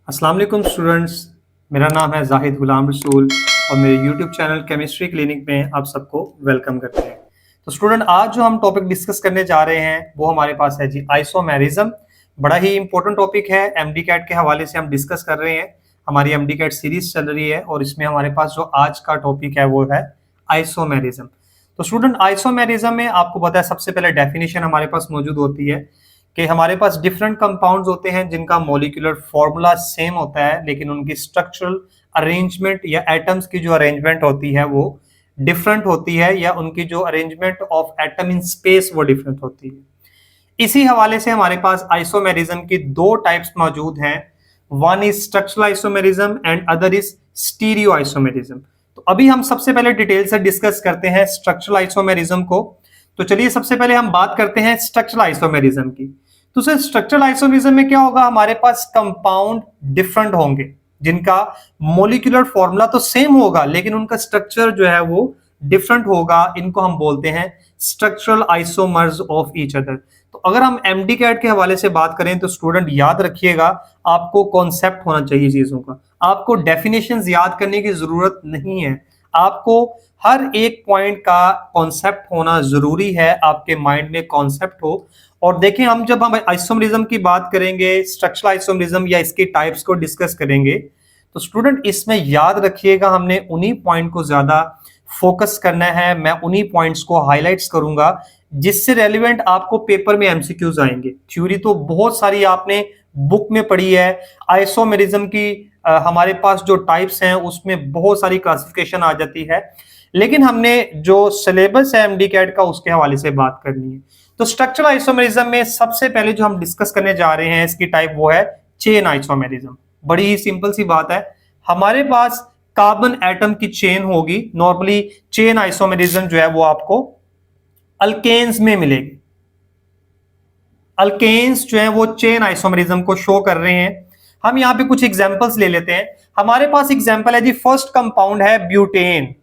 अस्सलाम वालेकुम स्टूडेंट्स। मेरा नाम है जाहिद गुलाम रसूल और मेरे यूट्यूब चैनल केमिस्ट्री क्लिनिक में आप सबको वेलकम करते हैं। तो स्टूडेंट, आज जो हम टॉपिक डिस्कस करने जा रहे हैं वो हमारे पास है जी आइसोमेरिज्म। बड़ा ही इंपॉर्टेंट टॉपिक है, एमडी कैट के हवाले से हम डिस्कस कर रहे हैं। हमारी एमडी कैट सीरीज चल रही है और इसमें हमारे पास जो आज का टॉपिक है वो है आइसोमेरिज्म। तो स्टूडेंट, आइसोमेरिज्म में आपको पता है सबसे पहले डेफिनेशन हमारे पास मौजूद होती है कि हमारे पास डिफरेंट कंपाउंड्स होते हैं जिनका मॉलिक्यूलर फॉर्मूला सेम होता है, लेकिन उनकी स्ट्रक्चरल अरेंजमेंट या एटम्स की जो अरेंजमेंट होती है वो डिफरेंट होती है, या उनकी जो arrangement of atom in space वो डिफरेंट होती है। इसी हवाले से हमारे पास आइसोमेरिज्म की दो टाइप्स मौजूद हैं। One is structural isomerism and other is stereo isomerism. तो अभी हम सबसे पहले डिटेल से डिस्कस करते हैं स्ट्रक्चरल आइसोमेरिज्म को। तो चलिए सबसे पहले हम बात करते हैं स्ट्रक्चरल आइसोमेरिज्म की। तो सर, स्ट्रक्चरल आइसोमेरिज्म में क्या होगा, हमारे पास कंपाउंड डिफरेंट होंगे जिनका मॉलिक्यूलर फॉर्मूला तो सेम होगा लेकिन उनका स्ट्रक्चर जो है वो डिफरेंट होगा। इनको हम बोलते हैं structural isomers of each other. तो अगर हम एमडी कैट के हवाले से बात करें तो स्टूडेंट याद रखिएगा, आपको कॉन्सेप्ट होना चाहिए चीजों का। आपको डेफिनेशंस याद करने की जरूरत नहीं है, आपको हर एक पॉइंट का कॉन्सेप्ट होना जरूरी है, आपके माइंड में कॉन्सेप्ट हो। और देखें, जब हम आइसोमेरिज्म की बात करेंगे, स्ट्रक्चरल आइसोमेरिज्म या इसके टाइप्स को डिस्कस करेंगे, तो स्टूडेंट इसमें याद रखिएगा हमने उन्हीं पॉइंट को ज्यादा फोकस करना है। मैं उन्हीं पॉइंट्स को हाईलाइट्स करूंगा जिससे रेलिवेंट आपको पेपर में एमसीक्यूज आएंगे। थ्योरी तो बहुत सारी आपने बुक में पढ़ी है। आइसोमेरिज्म की हमारे पास जो टाइप्स हैं उसमें बहुत सारी क्लासिफिकेशन आ जाती है, लेकिन हमने जो सिलेबस है एमडी कैट का उसके हवाले से बात करनी है। तो स्ट्रक्चरल आइसोमेरिज्म में सबसे पहले जो हम डिस्कस करने जा रहे हैं इसकी टाइप वो है चेन आइसोमेरिज्म। बड़ी ही सिंपल सी बात है, हमारे पास कार्बन एटम की चेन होगी। नॉर्मली चेन आइसोमेरिज्म जो है वो आपको अल्केन्स में मिलेगी। अल्केन्स जो है वो चेन आइसोमेरिज्म को शो कर रहे हैं। हम यहां पे कुछ एग्जांपल्स ले लेते हैं। हमारे पास एग्जांपल है जी, फर्स्ट कंपाउंड है ब्यूटेन।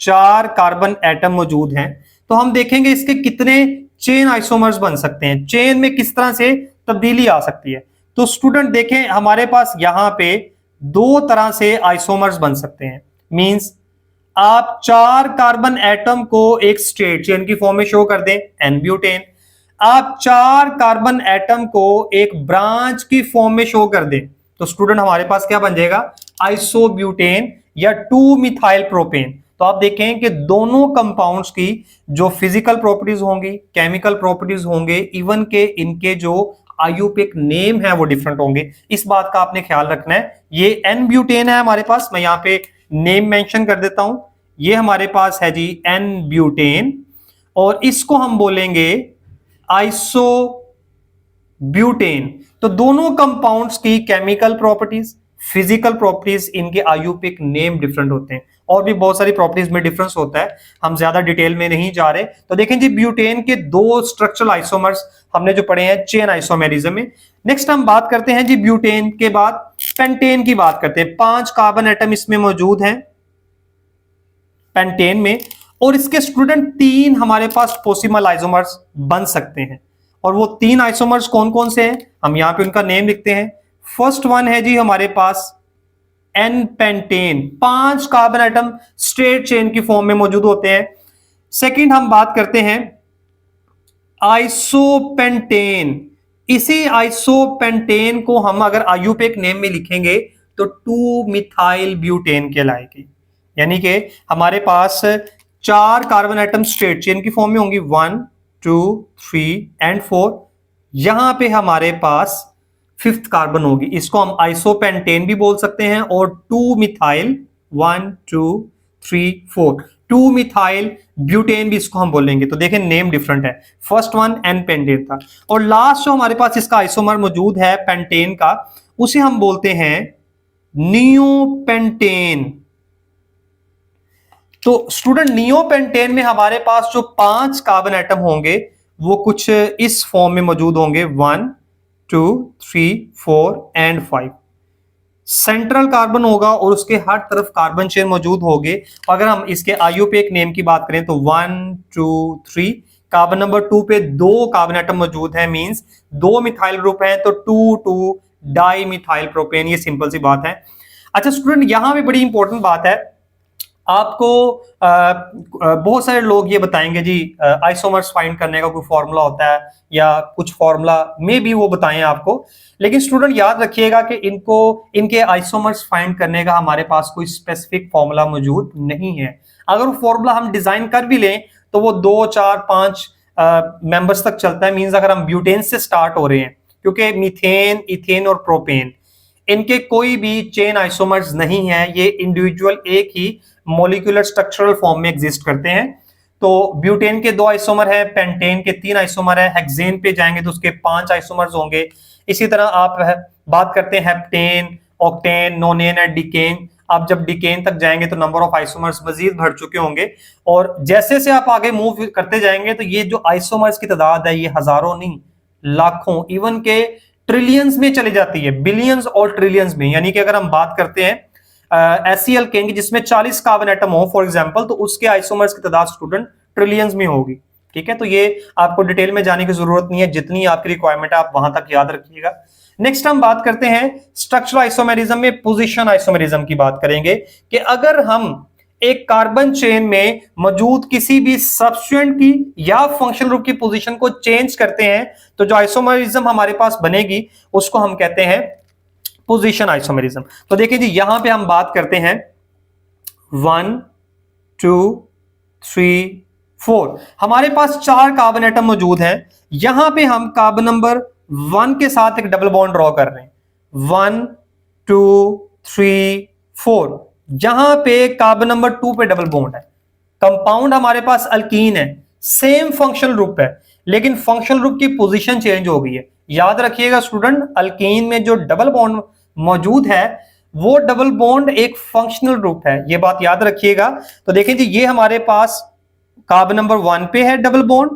4 कार्बन एटम मौजूद हैं, तो हम देखेंगे इसके कितने चेन आइसोमर्स बन सकते हैं, चेन में किस तरह से तब्दीली आ सकती है। तो स्टूडेंट देखें, हमारे पास यहां पे 2 तरह से आइसोमर्स बन सकते हैं। मींस आप 4 कार्बन एटम को एक स्ट्रेट चेन की फॉर्म में शो कर दें, एन ब्यूटेन। आप 4 कार्बन एटम को एक ब्रांच की फॉर्म में शो कर दें, तो स्टूडेंट हमारे पास क्या बन जाएगा, आइसोब्यूटेन या 2 मिथाइल प्रोपेन। तो आप देखें कि दोनों कंपाउंड्स की जो फिजिकल प्रॉपर्टीज होंगी, केमिकल प्रॉपर्टीज होंगे, इवन के इनके जो आईयूपीएक नेम है वो डिफरेंट होंगे। इस बात का आपने ख्याल रखना है। ये एन ब्यूटेन है हमारे पास, मैं यहां पे नेम मेंशन कर देता हूं। ये हमारे पास है जी एन ब्यूटेन, और इसको हम बोलेंगे आइसो ब्यूटेन। तो दोनों कंपाउंड्स की केमिकल प्रॉपर्टीज, फिजिकल प्रॉपर्टीज, इनके आईयूपीएक नेम डिफरेंट होते हैं, और भी बहुत सारी प्रॉपर्टीज में डिफरेंस होता है, हम ज्यादा डिटेल में नहीं जा रहे। तो देखें जी, ब्यूटेन के 2 स्ट्रक्चरल आइसोमर्स हमने जो पढ़े हैं चेन आइसोमेरिज्म में। नेक्स्ट हम बात करते हैं जी ब्यूटेन के बाद पेंटेन की बात करते हैं। 5 कार्बन एटम इसमें मौजूद हैं पेंटेन में, और इसके स्टूडेंट 3 हमारे पास पॉसिबल आइसोमर्स बन सकते हैं। और वो 3 आइसोमर्स कौन कौन से हैं, हम यहां पे उनका नेम लिखते हैं। फर्स्ट वन है जी हमारे पास n pentane, 5 carbon atom straight chain की फॉर्म में मौजूद होते हैं। सेकंड हम बात करते हैं आइसोपेंटेन। इसी आइसोपेंटेन को हम अगर आईयूपीएक नेम में लिखेंगे तो 2 मिथाइल ब्यूटेन कहलाएगी। यानी कि हमारे पास 4 कार्बन एटम स्ट्रेट चेन की फॉर्म में होंगी, 1 2 3 एंड 4। यहां पे हमारे पास 5th कार्बन होगी, इसको हम आइसोपेंटेन भी बोल सकते हैं, और 2 मिथाइल 1 2 3 4 2 मिथाइल ब्यूटेन भी इसको हम बोलेंगे। तो देखें नेम डिफरेंट है, फर्स्ट वन एन पेंटेन था, और लास्ट जो हमारे पास इसका आइसोमर मौजूद है पेंटेन का, उसे हम बोलते हैं नियोपेंटेन। तो स्टूडेंट नियोपेंटेन में हमारे पास जो 5 कार्बन एटम होंगे वो कुछ इस फॉर्म में मौजूद होंगे, 1 2 3 4 एंड 5। सेंट्रल कार्बन होगा और उसके हर तरफ कार्बन चेन मौजूद होंगे। अगर हम इसके आईयूपीएक नेम की बात करें तो 1 2 3, कार्बन नंबर 2 पे 2 कार्बन एटम मौजूद है, मींस 2 मिथाइल ग्रुप है, तो 2 2 डाई मिथाइल प्रोपेन। ये सिंपल सी बात है। अच्छा स्टूडेंट, यहां पे बड़ी इंपॉर्टेंट बात है, आपको बहुत सारे लोग ये बताएंगे जी आइसोमर्स फाइंड करने का कोई फॉर्मूला होता है या कुछ फॉर्मूला में भी वो बताएं आपको, लेकिन स्टूडेंट याद रखिएगा कि इनके आइसोमर्स फाइंड करने का हमारे पास कोई स्पेसिफिक फॉर्मूला मौजूद नहीं है। अगर वो फॉर्मूला हम डिजाइन कर भी लें तो वो 2, 4, 5 मेंबर्स तक चलता है। मींस अगर हम ब्यूटेन से स्टार्ट हो रहे हैं, क्योंकि मीथेन, इथेन और प्रोपेन इनके कोई भी चेन आइसोमर्स नहीं है, ये इंडिविजुअल एक ही मॉलिक्यूलर स्ट्रक्चरल फॉर्म में एग्जिस्ट करते हैं। तो ब्यूटेन के 2 आइसोमर है, पेंटेन के 3 आइसोमर है, हेक्सेन पे जाएंगे तो उसके 5 आइसोमर्स होंगे। इसी तरह आप बात करते हैं हेप्टेन, ऑक्टेन, नोनेन एंड डिकेन। आप जब डिकेन तक जाएंगे तो नंबर ऑफ आइसोमर्स मजीद बढ़ चुके होंगे, और जैसे से आप आगे मूव करते जाएंगे तो ये जो आइसोमर्स की तादाद है ये हजारों नहीं, लाखों, इवन के ट्रिलियंस में चली जाती है, बिलियंस और ट्रिलियंस में। यानी कि अगर हम बात करते हैं एससीएल किंग जिसमें 40 कार्बन एटम हो फॉर एग्जांपल, तो उसके आइसोमर्स की तादाद स्टूडेंट ट्रिलियंस में होगी। ठीक है, तो ये आपको डिटेल में जाने की जरूरत नहीं है, जितनी आपकी रिक्वायरमेंट है आप वहां तक याद रखिएगा। नेक्स्ट हम बात करते हैं स्ट्रक्चरल आइसोमेरिज्म में पोजीशन आइसोमेरिज्म की बात करेंगे कि अगर हम एक कार्बन चेन में मौजूद किसी भी सब्स्टिट्यूएंट की या फंक्शनल ग्रुप की पोजीशन को चेंज करते हैं तो जो आइसोमेरिज्म हमारे पास बनेगी उसको हम कहते हैं पोजीशन आइसोमेरिज्म। तो देखिए जी, यहां पे हम बात करते हैं 1, 2, 3, 4, हमारे पास 4 कार्बन एटम मौजूद हैं। यहां पे हम कार्बन नंबर 1 के साथ एक डबल बॉन्ड ड्रॉ कर रहे हैं, 1, 2, 3, 4। जहां पे कार्बन नंबर 2 पे डबल बॉन्ड है, कंपाउंड हमारे पास अल्कीन है, सेम फंक्शनल ग्रुप है, लेकिन फंक्शनल ग्रुप की पोजीशन चेंज हो गई है। याद रखिएगा स्टूडेंट, अल्कीन में जो डबल बॉन्ड मौजूद है वो डबल बॉन्ड एक फंक्शनल ग्रुप है, ये बात याद रखिएगा। तो देखिए जी, ये हमारे पास कार्बन नंबर 1 पे है डबल बॉन्ड,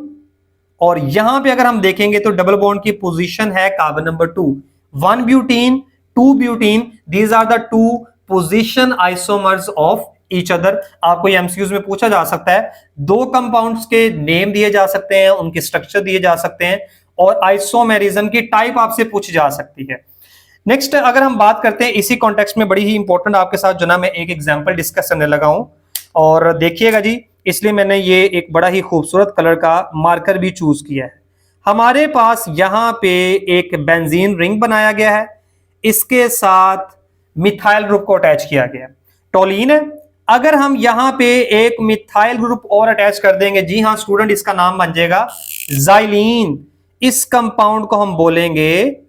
और यहां पे अगर हम देखेंगे तो डबल बॉन्ड की पोजीशन है carbon number 2, 1 butene, 2 butene, these are the 2 position isomers of each other. आपको एमसीक्यूज में पूछा जा सकता है, 2 कंपाउंड्स के नेम दिए जा सकते हैं, उनके स्ट्रक्चर दिए जा सकते हैं, और आइसोमेरिज्म की टाइप आपसे पूछी जा सकती है। नेक्स्ट अगर हम बात करते हैं इसी कॉन्टेक्स्ट में, बड़ी ही इंपॉर्टेंट आपके साथ जो ना मैं एक एग्जांपल डिस्कस करने लगा हूं, और देखिएगा जी, इसलिए मैंने ये एक बड़ा ही खूबसूरत कलर का मार्कर भी चूज किया है। हमारे पास यहां पे एक बेंजीन रिंग बनाया गया है, इसके साथ मिथाइल ग्रुप को अटैच किया गया है, टोलीन है। अगर हम यहां पे एक मिथाइल ग्रुप और अटैच कर देंगे, जी हां स्टूडेंट, इसका नाम बन जाएगा जाइलीन। इस कंपाउंड को हम बोलेंगे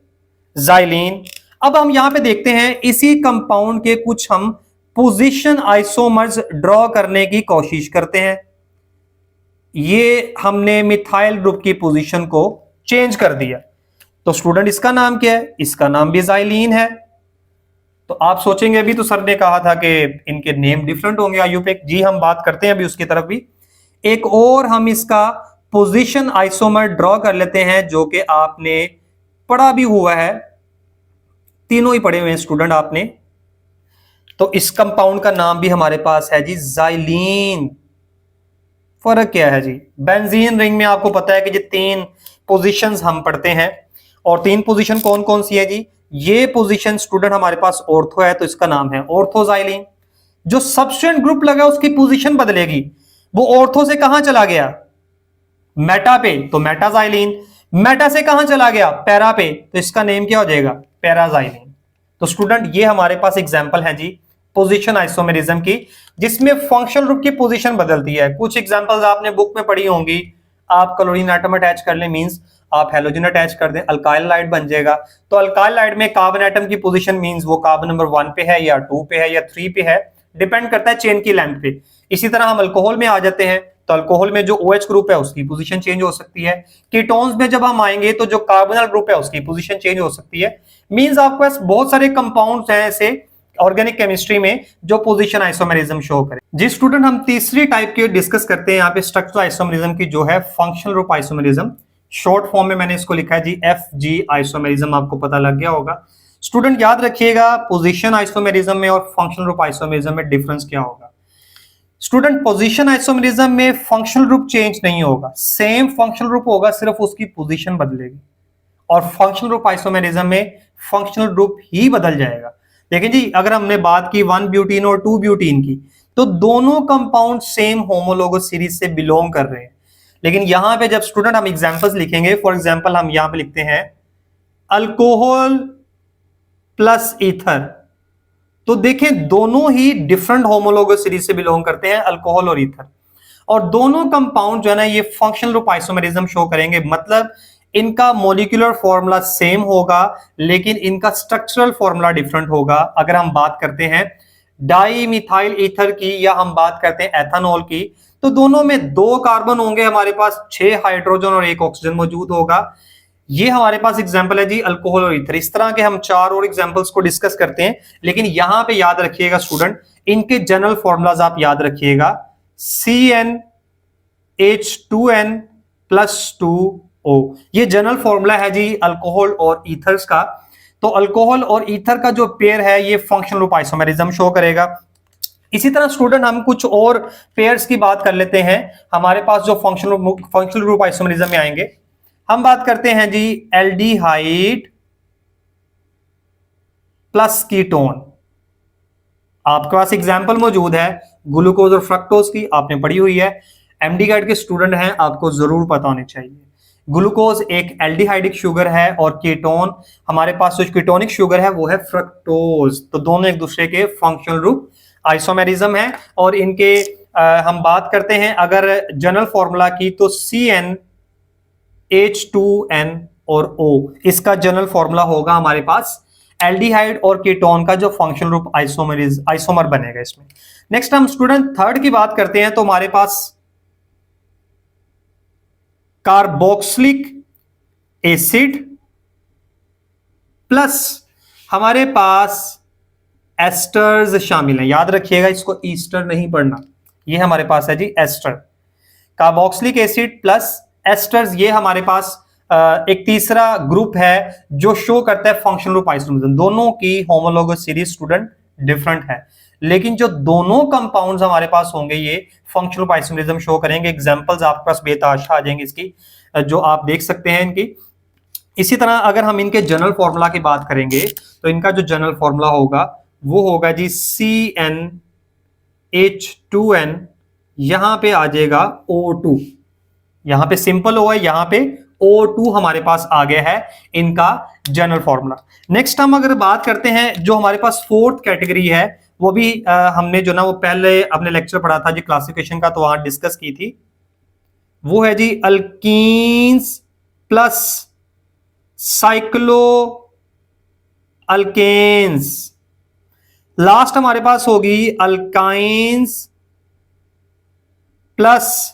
जाइलीन। अब हम यहां पे देखते हैं इसी कंपाउंड के कुछ हम पोजीशन आइसोमर्स ड्रॉ करने की कोशिश करते हैं। ये हमने मिथाइल ग्रुप की पोजीशन को चेंज कर दिया, तो स्टूडेंट इसका नाम क्या है? इसका नाम भी जाइलीन है। तो आप सोचेंगे अभी तो सर ने कहा था कि इनके नेम डिफरेंट होंगे आयुपेक, जी हम बात करते हैं अभी उसकी तरफ भी। एक और हम इसका पोजीशन आइसोमर ड्रॉ कर लेते हैं, जो कि आपने पढ़ा भी हुआ है, तीनों ही पढ़े हुए हैं स्टूडेंट आपने। तो इस कंपाउंड का नाम भी हमारे पास है जी जाइलीन। फर्क क्या है जी? बेंजीन रिंग में आपको पता है कि जी 3 पोजीशंस हम पढ़ते हैं, और 3 पोजीशन कौन कौन सी है जी? ये पोजीशन स्टूडेंट हमारे पास ऑर्थो है, तो इसका नाम है ऑर्थोजाइलीन। जो सब्स्टिट्यूएंट ग्रुप लगा उसकी पोजीशन बदलेगी, वो ऑर्थो से कहां चला गया? मेटा पे, तो मेटाजाइलीन। मेटा से कहां चला गया? पैरा पे, तो इसका नेम क्या हो जाएगा? पैराजाइलीन। तो स्टूडेंट ये हमारे पास एग्जांपल है जी पोजीशन आइसोमेरिज्म की, जिसमें फंक्शनल ग्रुप की पोजीशन बदलती है। कुछ एग्जांपल्स आपने बुक में पढ़ी होंगी, आप क्लोरीन एटम अटैच कर ले, मींस आप हेलोजन अटैच कर दें, अल्काइल लाइट बन जाएगा। तो अल्काइल लाइट में कार्बन एटम की पोजीशन मींस वो कार्बन नंबर 1 पे है या 2 पे है या 3 पे है, डिपेंड करता है चेन की लेंथ पे। इसी तरह हम अल्कोहल में आ जाते हैं, तो अल्कोहल में जो OH ग्रुप है उसकी पोजीशन चेंज हो सकती है। कीटोन्स में जब हम आएंगे तो जो कार्बोनिल ग्रुप है उसकी पोजीशन चेंज हो सकती है। मींस आपके पास बहुत सारे कंपाउंड्स हैं ऐसे ऑर्गेनिक केमिस्ट्री में जो पोजीशन आइसोमेरिज्म शो करे। जी स्टूडेंट, हम तीसरी टाइप के डिस्कस करते हैं यहाँ पे स्ट्रक्चरल आइसोमेरिज्म की, जो है functional group isomerism. Short form में मैंने इसको लिखा है जी FG आइसोमेरिज्म, आपको पता लग गया होगा। स्टूडेंट याद रखिएगा पोजीशन आइसोमेरिज्म में और फंक्शनल ग्रुप आइसोमेरिज्म में डिफरेंस क्या होगा। स्टूडेंट पोजीशन आइसोमेरिज्म में फंक्शनल ग्रुप चेंज नहीं होगा, सेम फंक्शनल ग्रुप होगा, सिर्फ उसकी पोजीशन बदलेगी। और फंक्शनल ग्रुप आइसोमेरिज्म में फंक्शनल ग्रुप ही बदल जाएगा। देखिए जी, अगर हमने बात की 1 ब्यूटीन और 2 ब्यूटीन की, तो दोनों कंपाउंड सेम होमोलोगस सीरीज से बिलोंग कर रहे हैं। लेकिन यहां पे जब स्टूडेंट हम एग्जांपल्स लिखेंगे, फॉर एग्जांपल हम यहां पे लिखते हैं अल्कोहल प्लस ईथर, तो देखें दोनों ही डिफरेंट होमोलोगस सीरीज से बिलोंग करते हैं, अल्कोहल और ईथर, और दोनों कंपाउंड जो है ना ये फंक्शनल ग्रुप आइसोमेरिज्म शो करेंगे। मतलब इनका मॉलिक्यूलर फॉर्मूला सेम होगा लेकिन इनका स्ट्रक्चरल फॉर्मूला डिफरेंट होगा। अगर हम बात करते हैं डाई मिथाइल ईथर की या हम बात करते हैं एथेनॉल की, तो दोनों में 2 कार्बन होंगे, हमारे पास 6 हाइड्रोजन और 1 ऑक्सीजन मौजूद होगा। ये हमारे पास एग्जाम्पल है जी अल्कोहल और ईथर। इस तरह के हम 4 और एग्जाम्पल्स को डिस्कस करते हैं, लेकिन यहां पे याद रखिएगा स्टूडेंट, इनके जनरल फॉर्मूलाज आप याद रखिएगा। CnH2n + 2O, ये जनरल फॉर्मूला है जी अल्कोहल और ईथर्स का। तो अल्कोहल और ईथर का जो पेयर है ये फंक्शनल ग्रुप आइसोमेरिज्म शो करेगा। इसी तरह स्टूडेंट हम कुछ और पेयर्स की बात कर लेते हैं, हमारे पास जो फंक्शनल ग्रुप आइसोमेरिज्म में आएंगे। हम बात करते हैं जी एल्डिहाइड प्लस कीटोन। आपके पास एग्जाम्पल मौजूद है ग्लूकोज और फ्रक्टोज की, आपने पढ़ी हुई है, एमडी गाइड के स्टूडेंट हैं, आपको जरूर पता होनी चाहिए। ग्लूकोज एक एल्डिहाइडिक शुगर है और कीटोन, हमारे पास जो कीटोनिक शुगर है वो है फ्रक्टोज। तो दोनों एक दूसरे के फंक्शनल ग्रुप आइसोमेरिज्म है। और इनके हम बात करते हैं अगर जनरल फॉर्मूला की, तो CnH2n और O, इसका जनरल फॉर्मूला होगा हमारे पास एल्डिहाइड और कीटोन का जो फंक्शनल ग्रुप आइसोमर बनेगा इसमें। नेक्स्ट हम स्टूडेंट थर्ड की बात करते हैं, तो हमारे पास कार्बोक्सिलिक एसिड प्लस हमारे पास एस्टर्स शामिल हैं। याद रखिएगा, इसको ईस्टर नहीं पढ़ना, ये हमारे पास है जी ester. Carboxylic acid plus esters, ये हमारे पास एक तीसरा ग्रुप है जो शो करता है फंक्शनल ग्रुप आइसोमेरिज्म। दोनों की होमोलोगस सीरीज स्टूडेंट डिफरेंट है, लेकिन जो दोनों कंपाउंड्स हमारे पास होंगे ये फंक्शनल ग्रुप आइसोमेरिज्म शो करेंगे। एग्जांपल्स आपके पास बेताशा आ जाएंगे इसकी, जो आप देख सकते हैं इनकी। इसी तरह अगर हम इनके जनरल फॉर्मूला की बात करेंगे, तो इनका जो जनरल फॉर्मूला होगा वो होगा जी CnH2n, यहां पे आ जाएगा O2, यहां पे सिंपल O है, यहां पे O2 हमारे पास आ गया है इनका जनरल फॉर्मूला। नेक्स्ट हम अगर बात करते हैं जो हमारे पास फोर्थ कैटेगरी है, वो भी हमने जो ना वो पहले अपने लेक्चर पढ़ा था जी क्लासिफिकेशन का, तो वहां डिस्कस की थी। वो है जी alkenes plus cycloalkanes. Last हमारे पास होगी alkynes plus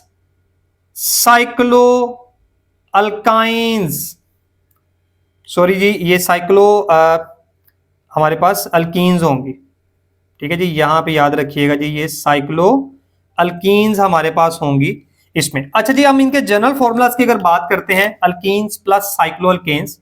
cycloalkynes. Sorry जी, ये साइक्लो हमारे पास अल्कीन्स होंगी, ठीक है जी, यहां पे याद रखिएगा जी, ये साइक्लो अल्कीन्स हमारे पास होंगी इसमें। अच्छा जी, हम इनके जनरल फॉर्मूलाज की अगर बात करते हैं, alkenes plus cycloalkanes,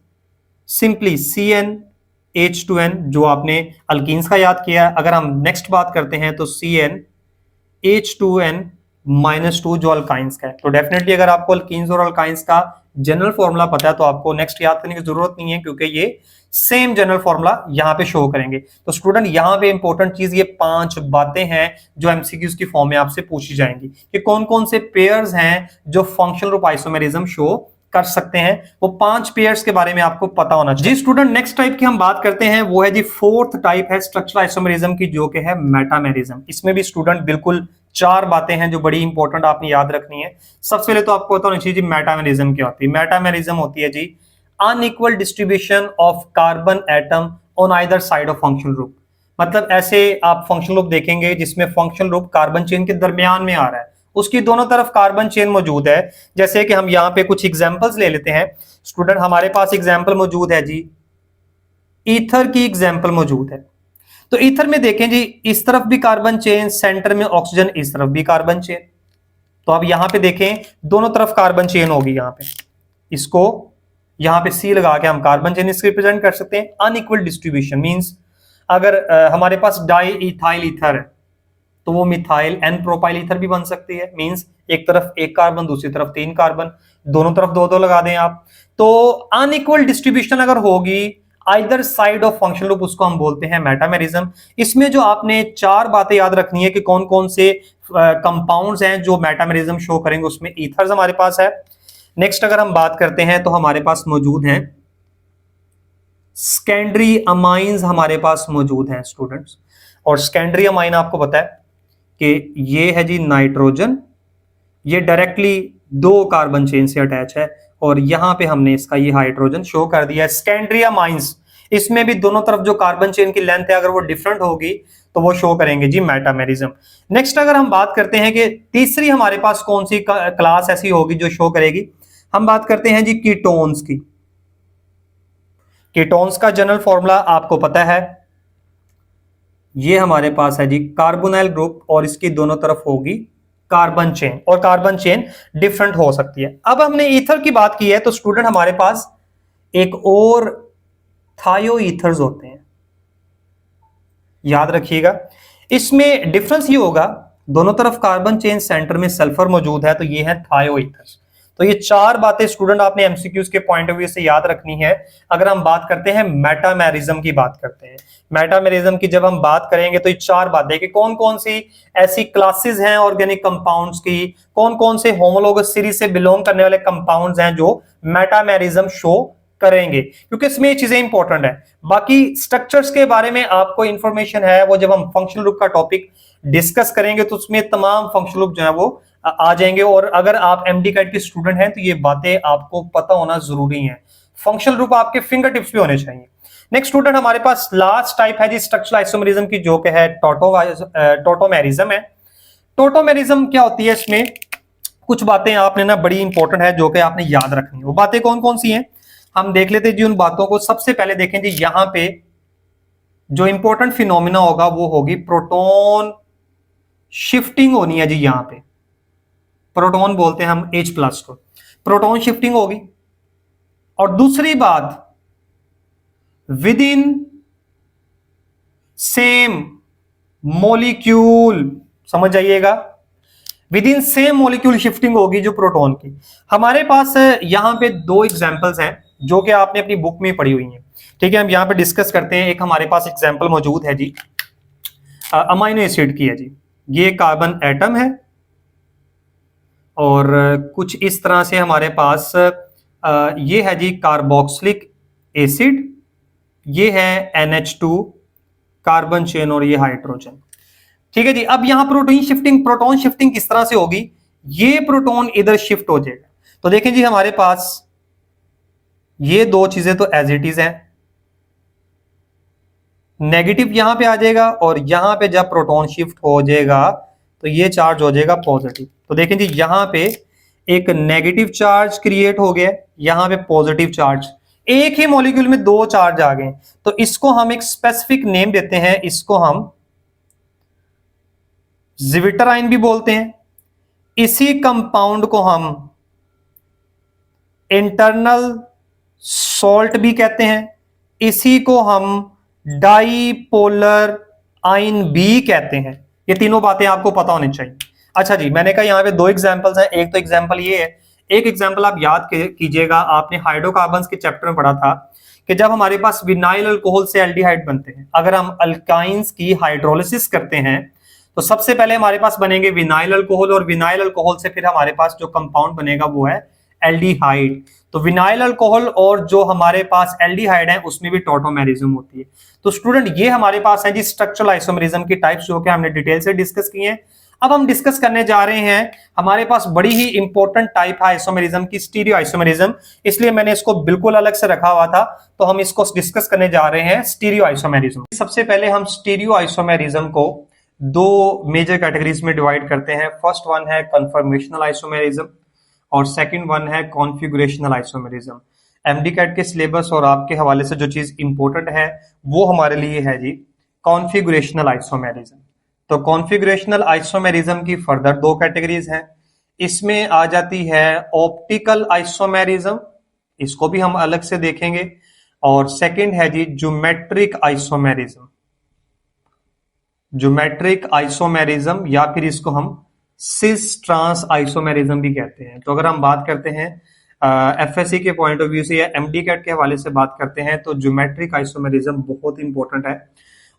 simply CnH2n जो आपने अल्कीन्स का याद किया। अगर हम नेक्स्ट बात करते हैं तो CnH2n -2 जो अल्काइंस का है। तो डेफिनेटली अगर आपको अल्कीन्स और अल्काइंस का जनरल फॉर्मूला पता है तो आपको नेक्स्ट याद करने की जरूरत नहीं है, क्योंकि ये सेम जनरल फॉर्मूला यहां पे शो करेंगे। तो स्टूडेंट यहां पे इंपॉर्टेंट चीज ये 5 बातें हैं जो एमसीक्यूज की फॉर्म में आपसे पूछी जाएंगी कि कौन कौन से पेयर्स हैं जो फंक्शनल ग्रुप आइसोमेरिज्म शो कर सकते हैं। वो 5 पेयर्स के बारे में आपको पता होना चाहिए। जी स्टूडेंट, नेक्स्ट टाइप की हम बात करते हैं, वो है जी फोर्थ टाइप है स्ट्रक्चरल आइसोमेरिज्म की, जो कि है मेटामेरिज्म। इसमें भी स्टूडेंट बिल्कुल 4 बातें हैं जो बड़ी इंपॉर्टेंट आपने याद रखनी है। सबसे पहले तो आपको पता होना चाहिए जी मेटामेरिज्म क्या होती है। मेटामेरिज्म होती है जी unequal distribution of carbon atom on either side of functional group. मतलब ऐसे आप फंक्शनल ग्रुप देखेंगे जिसमें फंक्शनल ग्रुप कार्बन चेन के दरमियान में आ रहा है, उसकी दोनों तरफ कार्बन चेन मौजूद है। जैसे कि हम यहां पे कुछ एग्जांपल्स ले लेते हैं स्टूडेंट, हमारे पास एग्जांपल मौजूद है जी ईथर की एग्जांपल मौजूद है। तो ईथर में देखें जी, इस तरफ भी कार्बन चेन, सेंटर में ऑक्सीजन, इस तरफ भी कार्बन चेन। तो अब यहां पे देखें दोनों तरफ कार्बन चेन होगी, यहां पे इसको यहां पे सी लगा के हम कार्बन चेन इसको रिप्रेजेंट कर सकते हैं। अनइक्वल डिस्ट्रीब्यूशन मींस अगर हमारे पास डाई इथाइल ईथर है तो वो मिथाइल एन प्रोपाइल ईथर भी बन सकती है। मींस एक तरफ 1 कार्बन, दूसरी तरफ 3 कार्बन। दोनों तरफ दो दो लगा दें आप। तो अनइक्वल डिस्ट्रीब्यूशन अगर होगी either side of functional group, उसको हम बोलते हैं मेटामेरिज्म। इसमें जो आपने चार बातें याद रखनी है कि कौन कौन से कंपाउंड्स हैं जो मेटामेरिज्म शो करेंगे, उसमें ईथर्स हमारे पास है। नेक्स्ट अगर हम बात करते हैं तो हमारे पास मौजूद हैं सेकेंडरी अमाइंस, हमारे पास मौजूद हैं स्टूडेंट्स। और सेकेंडरी अमाइन आपको पता है कि ये है जी नाइट्रोजन, ये डायरेक्टली दो कार्बन चेन से अटैच है, और यहां पे हमने इसका ये हाइड्रोजन शो कर दिया है। सेकेंडरी अमाइंस, इसमें भी दोनों तरफ जो कार्बन चेन की लेंथ है अगर वो डिफरेंट होगी तो वो शो करेंगे जी मेटामेरिज्म। नेक्स्ट अगर हम बात करते हैं कि तीसरी हमारे पास कौन सी क्लास ऐसी होगी जो शो करेगी, हम बात करते हैं जी कीटोन्स की। कीटोन्स का जनरल फॉर्मूला आपको पता है, ये हमारे पास है जी कार्बोनाइल ग्रुप, और इसकी दोनों तरफ होगी कार्बन चेन, और कार्बन चेन डिफरेंट हो सकती है। अब हमने ईथर की बात की है तो स्टूडेंट हमारे पास एक और थायो ईथर्स होते हैं, याद रखिएगा। इसमें डिफरेंस ये होगा, दोनों तरफ कार्बन चेन, सेंटर में सल्फर मौजूद है, तो ये है थायो ईथर्स। तो ये चार बातें स्टूडेंट आपने एमसीक्यूज के पॉइंट ऑफ व्यू से याद रखनी है। अगर हम बात करते हैं मेटामेरिज्म की, बात करते हैं मेटामेरिज्म की, जब हम बात करेंगे तो ये चार बातें कि कौन कौन सी ऐसी क्लासेस हैं ऑर्गेनिक कंपाउंड्स की, कौन कौन से होमोलोगस सीरीज से बिलोंग करने वाले कंपाउंड्स हैं जो मेटामेरिज्म शो करेंगे, क्योंकि इसमें ये चीजें इंपॉर्टेंट है। बाकी स्ट्रक्चर्स के बारे में आपको इंफॉर्मेशन है, वो जब हम फंक्शनल ग्रुप का टॉपिक डिस्कस करेंगे तो उसमें तमाम फंक्शनल ग्रुप जो है वो आ जाएंगे। और अगर आप एमडी कैट के स्टूडेंट हैं तो ये बातें आपको पता होना जरूरी है, फंक्शनल ग्रुप आपके फिंगर टिप्स पे होने चाहिए। नेक्स्ट स्टूडेंट हमारे पास लास्ट टाइप है जी स्ट्रक्चरल आइसोमेरिज्म की, जो कि है टोटोमेरिज्म है। टोटोमेरिज्म क्या होती है, इसमें कुछ बातें आपने ना बड़ी इंपॉर्टेंट है जो कि आपने याद रखनी है। वो बातें कौन कौन सी हैं हम देख लेते हैं जी उन बातों को। सबसे पहले देखें जी, यहां पे जो इंपॉर्टेंट फिनोमिना होगा वो होगी प्रोटॉन शिफ्टिंग होनी है जी। यहां पे प्रोटॉन बोलते हैं हम H प्लस को, प्रोटॉन शिफ्टिंग होगी। और दूसरी बात, विद इन सेम मॉलिक्यूल, समझ जाइएगा, with in same molecule shifting होगी जो प्रोटॉन की। हमारे पास यहां पे दो एग्जांपल्स हैं जो कि आपने अपनी बुक में पढ़ी हुई हैं, ठीक है। हम यहां पे डिस्कस करते हैं। एक हमारे पास एग्जांपल मौजूद है जी अमाइनो एसिड की है जी। ये कार्बन एटम है और कुछ इस तरह से हमारे पास ये है जी कार्बोक्सिलिक एसिड, ये है NH2 कार्बन चेन, और ये हाइड्रोजन, ठीक है जी। अब यहां प्रोटॉन शिफ्टिंग किस तरह से होगी, ये प्रोटॉन इधर शिफ्ट हो जाएगा। तो देखें जी हमारे पास ये दो चीजें तो एज इट इज है, नेगेटिव यहां पे आ जाएगा, और यहां पे जब प्रोटॉन शिफ्ट हो जाएगा तो ये चार्ज हो जाएगा पॉजिटिव। तो देखें जी यहां पे एक नेगेटिव चार्ज क्रिएट हो गया, यहां पे पॉजिटिव चार्ज, एक ही मॉलिक्यूल में दो चार्ज आ गए। तो इसको हम एक स्पेसिफिक नेम देते हैं, इसको हम जिविटराइन भी बोलते हैं। इसी कंपाउंड को हम इंटरनल सॉल्ट भी कहते हैं, इसी को हम डाईपोलर आयन भी कहते हैं। ये तीनों बातें आपको पता होनी चाहिए। अच्छा जी, मैंने कहा यहाँ पे दो एग्जांपल्स हैं। एक तो एग्जांपल ये है, एक एग्जांपल आप याद कीजिएगा, आपने हाइड्रोकार्बन्स के चैप्टर में पढ़ा था कि जब हमारे पास विनाइल अल्कोहल से एल्डिहाइड बनते हैं, अगर हम अल्काइंस की हाइड्रोलिसिस करते हैं तो सबसे पहले हमारे पास बनेंगे विनाइल अल्कोहल, और विनाइल अल्कोहल से फिर हमारे पास जो कंपाउंड बनेगा वो है एल्डिहाइड। तो विनाइल अल्कोहल और जो हमारे पास एल्डिहाइड है उसमें भी टोटोमेरिज्म होती है। तो स्टूडेंट ये हमारे पास है जी स्ट्रक्चरल आइसोमेरिज्म की टाइप्स जो कि हमने डिटेल से डिस्कस किए हैं। अब हम डिस्कस करने जा रहे हैं, हमारे पास बड़ी ही इंपॉर्टेंट टाइप है आइसोमेरिज्म की, स्टीरियो आइसोमेरिज्म, इसलिए मैंने इसको बिल्कुल अलग से रखा हुआ था। तो हम इसको डिस्कस करने जा रहे हैं स्टीरियो आइसोमेरिज्म। सबसे पहले हम स्टीरियो आइसोमेरिज्म को दो मेजर कैटेगरीज में डिवाइड करते हैं। फर्स्ट वन है कन्फर्मेशनल आइसोमेरिज्म और सेकंड वन है कॉन्फ़िगरेशनल आइसोमेरिज्म। एमडी कैट के सिलेबस और आपके हवाले से जो चीज इंपॉर्टेंट है वो हमारे लिए है जी कॉन्फ़िगरेशनल आइसोमेरिज्म। तो कॉन्फ़िगरेशनल आइसोमेरिज्म की फर्दर दो कैटेगरीज हैं। इसमें आ जाती है ऑप्टिकल आइसोमेरिज्म, इसको भी हम अलग से देखेंगे, और सेकंड है जी ज्योमेट्रिक आइसोमेरिज्म। ज्योमेट्रिक आइसोमेरिज्म या फिर इसको हम सिस ट्रांस आइसोमेरिज्म भी कहते हैं। तो अगर हम बात करते हैं एफएससी के पॉइंट ऑफ व्यू से या एमडी कैट के हवाले से बात करते हैं तो ज्योमेट्रिक आइसोमेरिज्म बहुत इंपॉर्टेंट है।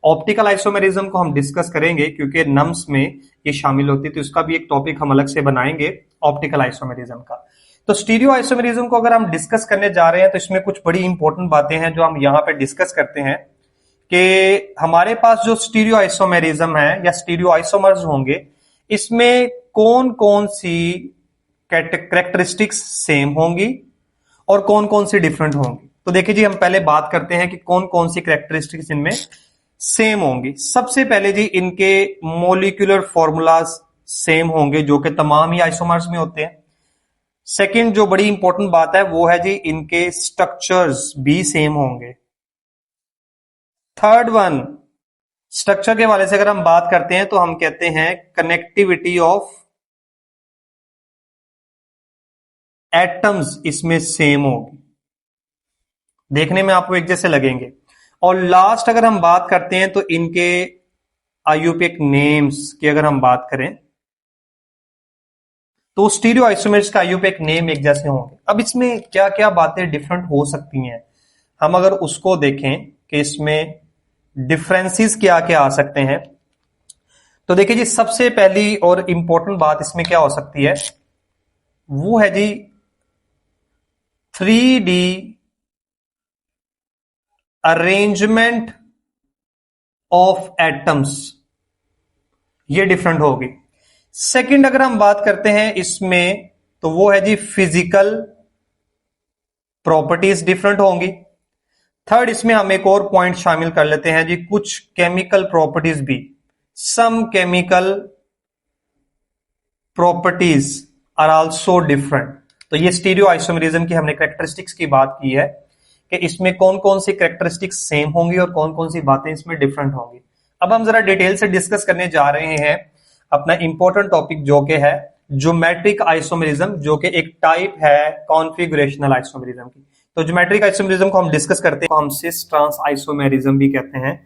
ऑप्टिकल आइसोमेरिज्म को हम डिस्कस करेंगे क्योंकि नम्स में ये शामिल होती है, तो इसका भी एक टॉपिक हम अलग से बनाएंगे ऑप्टिकल आइसोमेरिज्म का। तो स्टीरियो आइसोमेरिज्म को अगर हम डिस्कस करने जा रहे हैं तो इसमें कुछ बड़ी इंपॉर्टेंट बातें हैं जो हम यहाँ पे डिस्कस करते हैं कि हमारे पास जो स्टीरियो आइसोमेरिज्म है या स्टीरियो आइसोमर्स होंगे, इसमें कौन कौन सी कैरेक्टरिस्टिक्स सेम होंगी और कौन कौन सी डिफरेंट होंगी। तो देखिए जी, हम पहले बात करते हैं कि कौन कौन सी कैरेक्टरिस्टिक्स इनमें सेम होंगी। सबसे पहले जी, इनके मोलिकुलर फॉर्मूलाज सेम होंगे जो कि तमाम ही आइसोमर्स में होते हैं। सेकंड जो बड़ी इंपॉर्टेंट बात है वो है जी, इनके स्ट्रक्चर्स भी सेम होंगे। थर्ड वन, स्ट्रक्चर के हवाले से अगर हम बात करते हैं तो हम कहते हैं कनेक्टिविटी ऑफ एटम्स इसमें सेम होगी, देखने में आपको एक जैसे लगेंगे। और लास्ट अगर हम बात करते हैं तो इनके आईयूपीएक नेम्स की अगर हम बात करें तो स्टीरियो आइसोमर्स का आईयूपीएक नेम एक जैसे होंगे। अब इसमें क्या क्या बातें डिफरेंट हो सकती हैं, हम अगर उसको देखें कि इसमें डिफरेंसेस क्या क्या आ सकते हैं, तो देखिए जी, सबसे पहली और इंपॉर्टेंट बात इसमें क्या हो सकती है वो है जी 3D अरेंजमेंट ऑफ एटम्स, ये डिफरेंट होगी। सेकंड अगर हम बात करते हैं इसमें तो वो है जी फिजिकल प्रॉपर्टीज डिफरेंट होंगी। थर्ड, इसमें हम एक और पॉइंट शामिल कर लेते हैं जी, कुछ केमिकल प्रॉपर्टीज भी, some chemical properties are also different. तो ये स्टीरियो आइसोमेरिज्म की हमने कैरेक्टरिस्टिक्स की बात की है कि इसमें कौन कौन सी कैरेक्टरिस्टिक्स सेम होंगी और कौन कौन सी बातें इसमें डिफरेंट होंगी। अब हम जरा डिटेल से डिस्कस करने जा रहे हैं अपना इंपॉर्टेंट टॉपिक जो कि है ज्योमेट्रिक आइसोमेरिज्म, जो कि एक टाइप है कॉन्फिगरेशनल आइसोमेरिज्म की। तो ज्योमेट्रिक आइसोमेरिज्म को हम डिस्कस करते हैं, हम सिस ट्रांस आइसोमेरिज्म भी कहते हैं।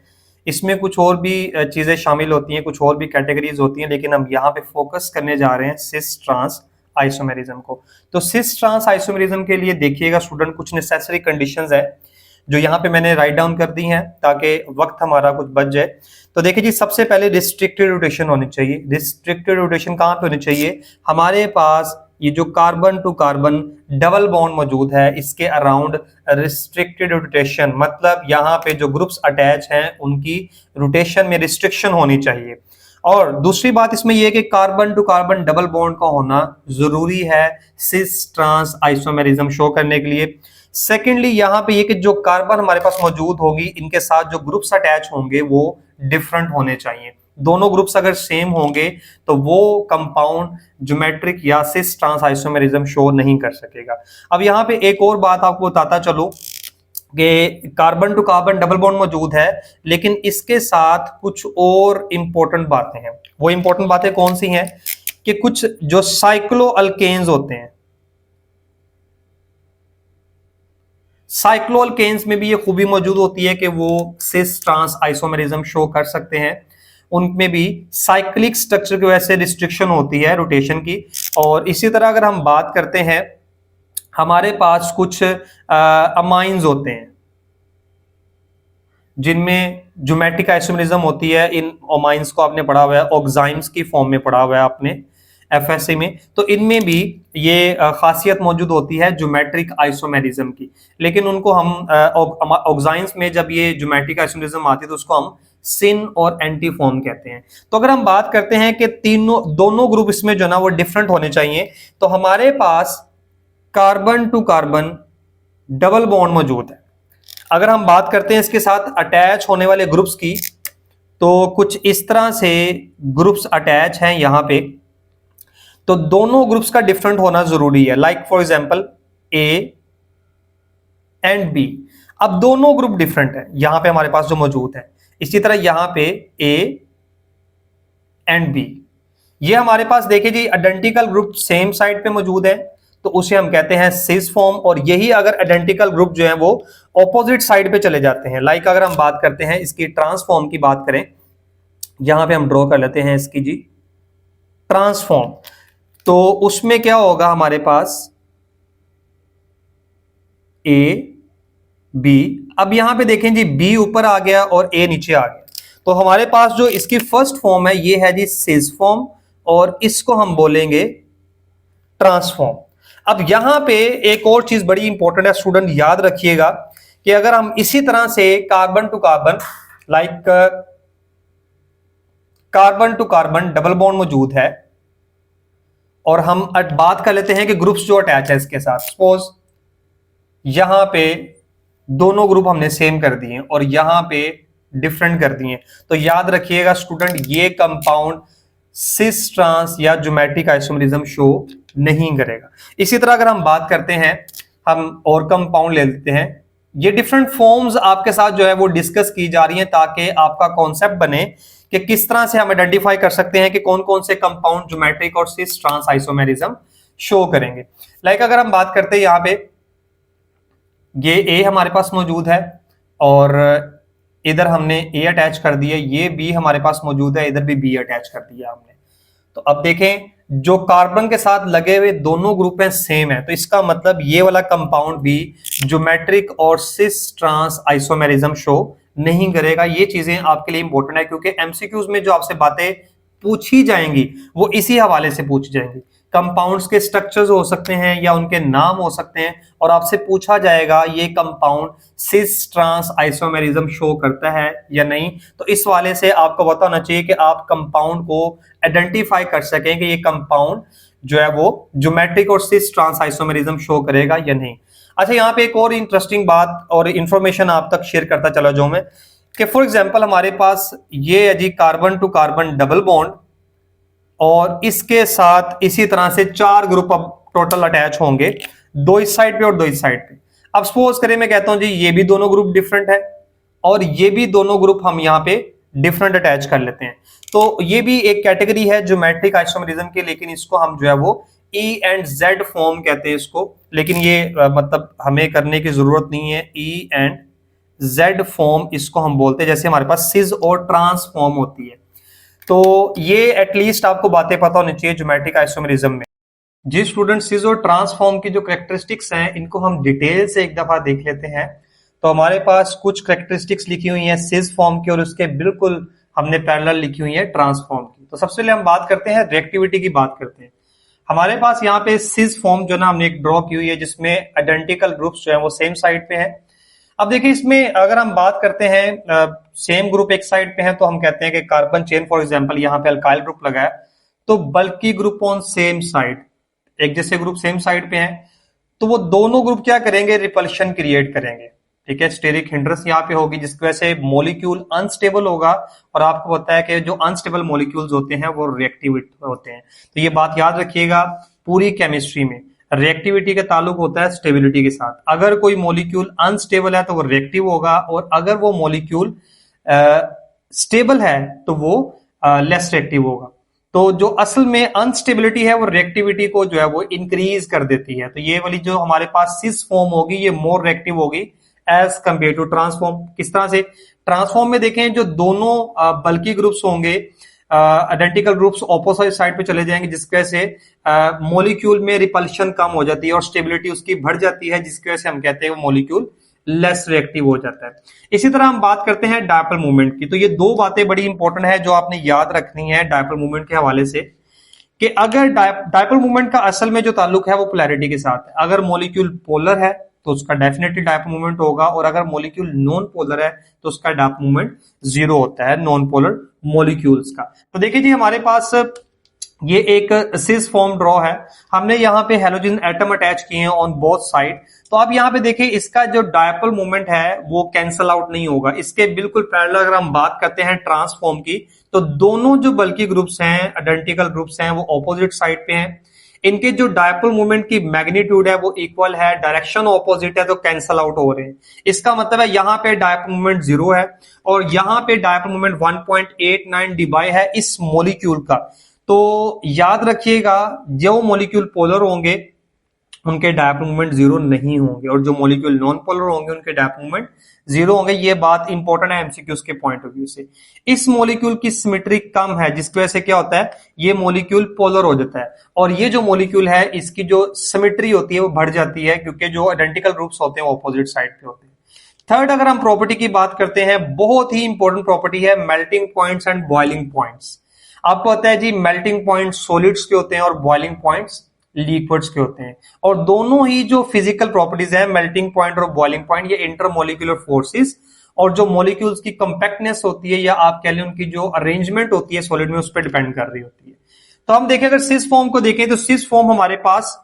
इसमें कुछ और भी चीजें शामिल होती हैं, कुछ और भी कैटेगरीज होती हैं, लेकिन हम यहाँ पे फोकस करने जा रहे हैं सिस ट्रांस आइसोमेरिज्म को। तो सिस ट्रांस आइसोमेरिज्म के लिए देखिएगा स्टूडेंट, कुछ नेसेसरी कंडीशंस है जो यहाँ पे मैंने राइट डाउन कर दी हैं ताकि वक्त हमारा कुछ बच जाए। तो देखिए जी, सबसे पहले रिस्ट्रिक्टेड रोटेशन होनी चाहिए। रिस्ट्रिक्टेड रोटेशन कहाँ पे होनी चाहिए, हमारे पास ये जो carbon to carbon double bond मौजूद है इसके अराउंड रिस्ट्रिक्टेड रोटेशन, मतलब यहाँ पे जो ग्रुप्स अटैच हैं उनकी रोटेशन में रिस्ट्रिक्शन होनी चाहिए। और दूसरी बात इसमें यह है कि carbon to carbon double bond का होना जरूरी है सिस ट्रांस आइसोमेरिज्म शो करने के लिए। सेकेंडली, यहाँ पे ये कि जो कार्बन हमारे पास मौजूद होगी इनके साथ जो ग्रुप्स अटैच होंगे वो डिफरेंट होने चाहिए। दोनों ग्रुप्स अगर सेम होंगे तो वो कंपाउंड ज्योमेट्रिक या सिस ट्रांस आइसोमेरिज्म शो नहीं कर सकेगा। अब यहाँ पे एक और बात आपको बताता चलो कि carbon to carbon double bond मौजूद है, लेकिन इसके साथ कुछ और इंपॉर्टेंट बातें हैं। वो इंपॉर्टेंट बातें कौन सी हैं कि कुछ जो साइक्लो अल्केन्स होते हैं, साइक्लो अल्केन्स में भी ये खूबी मौजूद होती है कि वो सिस ट्रांस आइसोमेरिज्म शो कर सकते हैं। उनमें भी साइक्लिक स्ट्रक्चर की वजह से रिस्ट्रिक्शन होती है रोटेशन की। और इसी तरह अगर हम बात करते हैं, हमारे पास कुछ अमाइंस होते हैं जिनमें ज्योमेट्रिक आइसोमेरिज्म होती है। इन अमाइंस को आपने पढ़ा हुआ है, ऑक्साइम्स की फॉर्म में पढ़ा हुआ है आपने एफएससी में। तो इनमें भी ये खासियत मौजूद होती है ज्योमेट्रिक आइसोमेरिज्म की, लेकिन उनको हम ऑक्साइम्स में जब ये ज्योमेट्रिक आइसोमेरिज्म आती है तो उसको हम सिन और एंटी फॉर्म कहते हैं। तो अगर हम बात करते हैं कि दोनों ग्रुप इसमें जो ना वो डिफरेंट होने चाहिए, तो हमारे पास carbon to carbon double bond मौजूद है। अगर हम बात करते हैं इसके साथ अटैच होने वाले ग्रुप्स की, तो कुछ इस तरह से ग्रुप्स अटैच हैं यहां पे, तो दोनों ग्रुप्स का डिफरेंट होना जरूरी है। Like for example A and B, अब दोनों ग्रुप डिफरेंट है यहां पे हमारे पास जो मौजूद है। इसी तरह यहां पे ए एंड बी, ये हमारे पास देखिए जी आइडेंटिकल ग्रुप सेम साइड पे मौजूद है, तो उसे हम कहते हैं सिस फॉर्म। और यही अगर आइडेंटिकल ग्रुप जो है वो ऑपोजिट साइड पे चले जाते हैं, लाइक अगर हम बात करते हैं इसकी ट्रांसफॉर्म की बात करें, यहां पे हम ड्रॉ कर लेते हैं इसकी जी ट्रांसफॉर्म, तो उसमें क्या होगा हमारे पास ए बी। अब यहां पे देखें जी बी ऊपर आ गया और ए नीचे आ गया, तो हमारे पास जो इसकी फर्स्ट फॉर्म है ये है जी सिस फॉर्म, और इसको हम बोलेंगे ट्रांसफॉर्म। अब यहां पे एक और चीज बड़ी इंपॉर्टेंट है स्टूडेंट, याद रखिएगा कि अगर हम इसी तरह से carbon to carbon, like carbon to carbon double bond मौजूद है, और हम बात कर लेते हैं कि ग्रुप्स जो अटैच है इसके साथ, सपोज यहां पे दोनों ग्रुप हमने सेम कर दिए और यहां पे डिफरेंट कर दिए, तो याद रखिएगा स्टूडेंट ये कंपाउंड सिस ट्रांस या ज्योमेट्रिक आइसोमरिज्म शो नहीं करेगा। इसी तरह अगर हम बात करते हैं, हम और कंपाउंड ले लेते हैं, ये डिफरेंट फॉर्म्स आपके साथ जो है वो डिस्कस की जा रही हैं ताकि आपका कॉन्सेप्ट बने कि किस तरह से हम आइडेंटिफाई कर सकते हैं कि कौन कौन से कंपाउंड ज्योमेट्रिक और सिस ट्रांस आइसोमेरिज्म शो करेंगे। लाइक अगर हम बात करते हैं यहाँ पे ये ए हमारे पास मौजूद है और इधर हमने ए अटैच कर दिया, ये बी हमारे पास मौजूद है, इधर भी बी अटैच कर दिया हमने। तो अब देखें जो कार्बन के साथ लगे हुए दोनों ग्रुप हैं सेम है, तो इसका मतलब ये वाला कंपाउंड भी ज्योमेट्रिक और सिस ट्रांस आइसोमेरिज्म शो नहीं करेगा। ये चीजें आपके लिए इंपॉर्टेंट है क्योंकि एमसीक्यूज में जो आपसे बातें पूछी जाएंगी वो इसी हवाले से पूछी जाएंगी। कंपाउंड्स के स्ट्रक्चर्स हो सकते हैं या उनके नाम हो सकते हैं और आपसे पूछा जाएगा ये compound cis trans isomerism show करता है या नहीं। तो इस वाले से आपको पता होना चाहिए कि आप कंपाउंड को आइडेंटिफाई कर सकें कि ये कंपाउंड जो है वो ज्योमेट्रिक और सिस ट्रांस आइसोमेरिज्म शो करेगा या नहीं। अच्छा, यहाँ पे एक और इंटरेस्टिंग बात और इंफॉर्मेशन आप तक शेयर करता चला जाऊं मैं कि फॉर एग्जांपल हमारे पास ये है जी carbon to carbon double bond और इसके साथ इसी तरह से 4 ग्रुप अब टोटल अटैच होंगे, 2 इस साइड पे और 2 इस साइड पे। अब सपोज करें मैं कहता हूं जी ये भी दोनों ग्रुप डिफरेंट है और ये भी दोनों ग्रुप हम यहाँ पे डिफरेंट अटैच कर लेते हैं, तो ये भी एक कैटेगरी है ज्योमेट्रिक आइसोमेरिज्म की, लेकिन इसको हम जो है वो E एंड Z फॉर्म कहते हैं इसको, लेकिन ये मतलब हमें करने की जरूरत नहीं है। E एंड Z फॉर्म इसको हम बोलते हैं, जैसे हमारे पास सिस और ट्रांस फॉर्म होती है। तो ये एटलीस्ट आपको बातें पता होनी चाहिए ज्योमेट्रिक आइसोमेरिज्म में। जी स्टूडेंट, सिस और ट्रांसफॉर्म की जो कैरेक्टरिस्टिक्स हैं इनको हम डिटेल से एक दफा देख लेते हैं। तो हमारे पास कुछ कैरेक्टरिस्टिक्स लिखी हुई हैं सिस फॉर्म की और उसके बिल्कुल हमने पैरेलल लिखी हुई है ट्रांसफॉर्म की। तो सबसे पहले हम बात करते हैं रिएक्टिविटी की, बात करते हैं। हमारे पास यहाँ पे सिस फॉर्म जो ना हमने एक ड्रॉ की हुई है जिसमें आइडेंटिकल ग्रुप्स जो है वो सेम साइड पे है। अब देखिए इसमें अगर हम बात करते हैं सेम ग्रुप एक साइड पे है तो हम कहते हैं कि कार्बन चेन फॉर एग्जांपल यहाँ पे अल्काइल ग्रुप लगा है, तो बल्कि ग्रुप ऑन सेम साइड, एक जैसे ग्रुप सेम साइड पे हैं तो वो दोनों ग्रुप क्या करेंगे, रिपल्शन क्रिएट करेंगे। ठीक है, स्टेरिक हिंड्रेंस यहाँ पे होगी जिसकी वजह से मॉलिक्यूल अनस्टेबल होगा और आपको पता है कि जो अनस्टेबल मॉलिक्यूल्स होते हैं वो रिएक्टिव होते हैं। तो ये बात याद रखिएगा, पूरी केमिस्ट्री में रिएक्टिविटी का ताल्लुक होता है स्टेबिलिटी के साथ। अगर कोई मॉलिक्यूल अनस्टेबल है तो वो रिएक्टिव होगा और अगर वो मॉलिक्यूल स्टेबल है तो वो लेस रिएक्टिव होगा। तो जो असल में अनस्टेबिलिटी है वो रिएक्टिविटी को जो है वो इंक्रीज कर देती है। तो ये वाली जो हमारे पास सिस फॉर्म होगी ये मोर रिएक्टिव होगी एज कंपेयर टू ट्रांसफॉर्म। किस तरह से, ट्रांसफॉर्म में देखें जो दोनों बल्कि ग्रुप्स होंगे, आइडेंटिकल ग्रुप्स ऑपोजिट साइड पे चले जाएंगे जिसकी वजह से मॉलिक्यूल में रिपल्शन कम हो जाती है और स्टेबिलिटी उसकी बढ़ जाती है, जिसकी वजह से हम कहते हैं वो मॉलिक्यूल लेस रिएक्टिव हो जाता है। इसी तरह हम बात करते हैं डायपोल मूवमेंट की। तो ये 2 बातें बड़ी इंपॉर्टेंट है जो आपने याद रखनी है डायपोल मूवमेंट के हवाले से, कि अगर डायपोल मूवमेंट का असल में जो ताल्लुक है वो पोलैरिटी के साथ है। अगर मॉलिक्यूल पोलर है तो उसका डेफिनेटली डायपोल मूवमेंट होगा और अगर मॉलिक्यूल नॉन पोलर है तो उसका डायपोल मूवमेंट 0 होता है नॉन पोलर मॉलिक्यूल्स का। तो देखिए जी हमारे पास ये एक सिस फॉर्म ड्रॉ है, हमने यहाँ पे हेलोजन एटम अटैच किए हैं ऑन बोथ साइड। तो आप यहाँ पे देखिए इसका जो डायपोल मूवमेंट है वो कैंसल आउट नहीं होगा, इसके बिल्कुल पैरेलल अगर हम बात करते हैं ट्रांसफॉर्म की तो दोनों जो बल्कि ग्रुप्स हैं, आइडेंटिकल ग्रुप्स हैं, वो ऑपोजिट साइड पे हैं। इनके जो डायपोल मूवमेंट की मैग्नीट्यूड है वो इक्वल है, डायरेक्शन ऑपोजिट है तो कैंसल आउट हो रहे हैं। इसका मतलब है यहाँ पे डायपोल मूवमेंट 0 है और यहाँ पे डायपोल मूवमेंट 1.89 dBi है इस मॉलिक्यूल का। तो याद रखिएगा जो मॉलिक्यूल पोलर होंगे उनके डायपोल मूवमेंट जीरो नहीं होंगे, और जो मॉलिक्यूल नॉन पोलर होंगे उनके डायपोल मूवमेंट जीरो होंगे। ये बात इंपॉर्टेंट है एमसीक्यूज के पॉइंट ऑफ व्यू से। इस मॉलिक्यूल की सिमेट्री कम है, जिसकी वजह से क्या होता है, ये मॉलिक्यूल पोलर हो जाता है, और ये जो मॉलिक्यूल है इसकी जो सिमेट्री होती है वो बढ़ जाती है, क्योंकि जो आइडेंटिकल ग्रुप्स होते हैं वो ऑपोजिट साइड पे होते हैं। थर्ड, अगर हम प्रॉपर्टी की बात करते हैं, बहुत ही इंपॉर्टेंट प्रॉपर्टी है melting points and boiling points. आपको पता है जी, मेल्टिंग पॉइंट सॉलिड्स के होते हैं और बॉइलिंग पॉइंट्स लिक्विड्स के होते हैं, और दोनों ही जो फिजिकल प्रॉपर्टीज है, मेल्टिंग पॉइंट और बॉइलिंग पॉइंट, ये इंटरमोलिकुलर फोर्सेस और जो मॉलिक्यूल्स की कंपैक्टनेस होती है, या आप कह लें उनकी जो अरेंजमेंट होती है सॉलिड में, उस पर डिपेंड कर रही होती है। तो हम देखें, अगर सिस फॉर्म को देखें तो सिस फॉर्म हमारे पास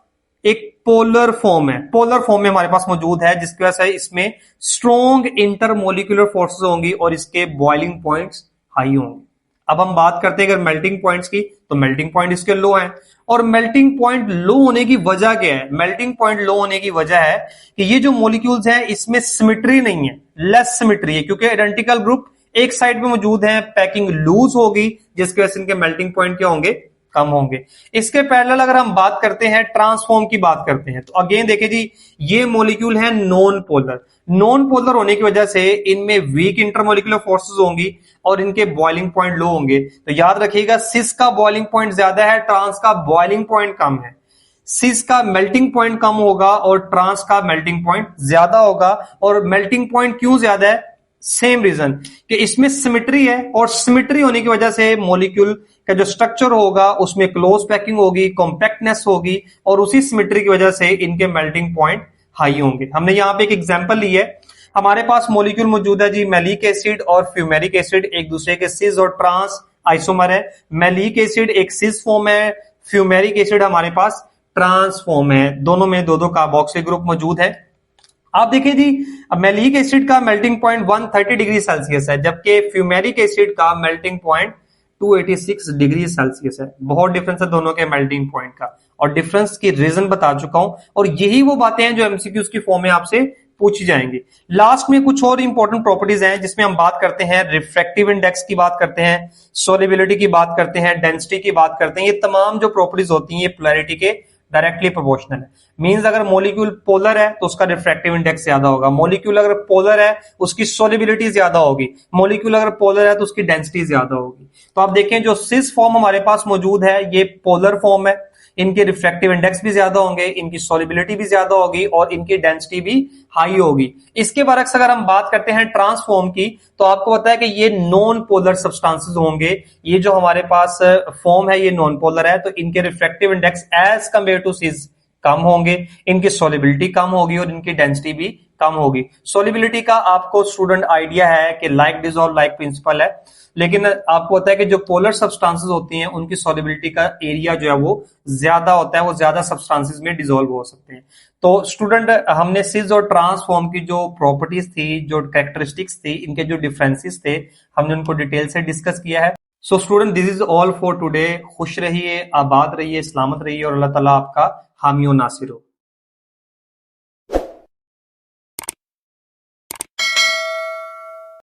एक पोलर फॉर्म है, पोलर फॉर्म में हमारे पास मौजूद है, जिसकी वजह से इसमें स्ट्रॉन्ग इंटरमोलिकुलर फोर्सेस होंगी और इसके बॉइलिंग पॉइंट्स हाई होंगे। अब हम बात करते हैं अगर मेल्टिंग पॉइंट्स की, तो मेल्टिंग पॉइंट इसके लो हैं, और मेल्टिंग पॉइंट लो होने की वजह क्या है? मेल्टिंग पॉइंट लो होने की वजह है कि ये जो मॉलिक्यूल्स हैं इसमें सिमेट्री नहीं है, लेस सिमेट्री है, क्योंकि आइडेंटिकल ग्रुप एक साइड पे मौजूद है, पैकिंग लूज होगी, जिसकी वजह से इनके मेल्टिंग पॉइंट क्या होंगे? कम होंगे। इसके पैरेलल अगर हम बात करते हैं, ट्रांसफॉर्म की बात करते हैं, तो अगेन देखिए जी, ये मॉलिक्यूल है नॉन पोलर। नॉन पोलर होने की वजह से इनमें वीक इंटरमोलिकुलर फोर्सेस होंगी और इनके बॉइलिंग पॉइंट लो होंगे। तो याद रखिएगा, सिस का बॉइलिंग पॉइंट ज्यादा है, ट्रांस का बॉइलिंग पॉइंट कम है। सिस का मेल्टिंग पॉइंट कम होगा और ट्रांस का मेल्टिंग पॉइंट ज्यादा होगा। और मेल्टिंग पॉइंट क्यों ज्यादा है? सेम रीजन कि इसमें सिमेट्री है, और सिमेट्री होने की वजह से मॉलिक्यूल का जो स्ट्रक्चर होगा उसमें क्लोज पैकिंग होगी, कॉम्पैक्टनेस होगी, और उसी सिमेट्री की वजह से इनके मेल्टिंग पॉइंट हाई होंगे। हमने यहां पे एक एग्जांपल ली है, हमारे पास मॉलिक्यूल मौजूद है जी, मैलिक एसिड और फ्यूमेरिक एसिड, एक दूसरे के सिस और ट्रांस आइसोमर है। मैलिक एसिड एक सिस फॉर्म है, फ्यूमेरिक एसिड हमारे पास ट्रांस फॉर्म है, दोनों में दो दो कार्बोक्सिल ग्रुप मौजूद है। आप देखिए जी, मैलिक एसिड का मेल्टिंग पॉइंट 130 डिग्री सेल्सियस है, जबकि फ्यूमेरिक एसिड का मेल्टिंग पॉइंट 286 डिग्री सेल्सियस है। बहुत डिफरेंस है दोनों के मेल्टिंग पॉइंट का, और डिफरेंस की रीजन बता चुका हूं, और यही वो बातें हैं जो एमसीक्यूज की फॉर्म में आपसे पूछी जाएंगी। लास्ट में कुछ और इंपॉर्टेंट प्रॉपर्टीज हैं, जिसमें हम बात करते हैं रिफ्रैक्टिव इंडेक्स की बात करते हैं, सोलिबिलिटी की बात करते हैं, डेंसिटी की बात करते हैं। ये तमाम जो प्रॉपर्टीज होती हैं ये पोलैरिटी के डायरेक्टली प्रोपोर्शनल है। मींस अगर मॉलिक्यूल पोलर है तो उसका रिफ्रैक्टिव इंडेक्स ज्यादा होगा, मॉलिक्यूल अगर पोलर है उसकी सोलिबिलिटी ज्यादा होगी, मॉलिक्यूल अगर पोलर है तो उसकी डेंसिटी ज्यादा होगी। तो आप देखें, जो सिस फॉर्म हमारे पास मौजूद है ये पोलर फॉर्म है, इनके रिफ्रैक्टिव इंडेक्स भी ज्यादा होंगे, इनकी सोलिबिलिटी भी ज्यादा होगी, और इनकी डेंसिटी भी हाई होगी। इसके बरक्स अगर हम बात करते हैं ट्रांसफॉर्म की, तो आपको पता है कि ये नॉन पोलर सब्सटेंसेस होंगे। ये जो हमारे पास फॉर्म है ये नॉन पोलर है, तो इनके refractive index as compare to cis कम होंगे, इनकी सोलिबिलिटी कम होगी, और इनकी डेंसिटी भी कम होगी। सोलिबिलिटी का आपको स्टूडेंट आइडिया है कि लाइक डिसॉल्व लाइक प्रिंसिपल है, लेकिन आपको पता है कि जो पोलर सब्सटेंसेस होती हैं उनकी सोलिबिलिटी का एरिया जो है वो ज्यादा होता है, वो ज्यादा सब्सटेंसेस में डिसॉल्व हो सकते हैं। तो स्टूडेंट, हमने सिस और ट्रांसफॉर्म की जो प्रॉपर्टीज थी, जो कैरेक्टरिस्टिक्स थी, इनके जो डिफरेंसेस थे, हमने उनको डिटेल से डिस्कस किया है। So student, this is all for today. खुश रहिए, आबाद रहिए, सलामत रहिए, और अल्लाह ताला आपका हामी और नासिर हो।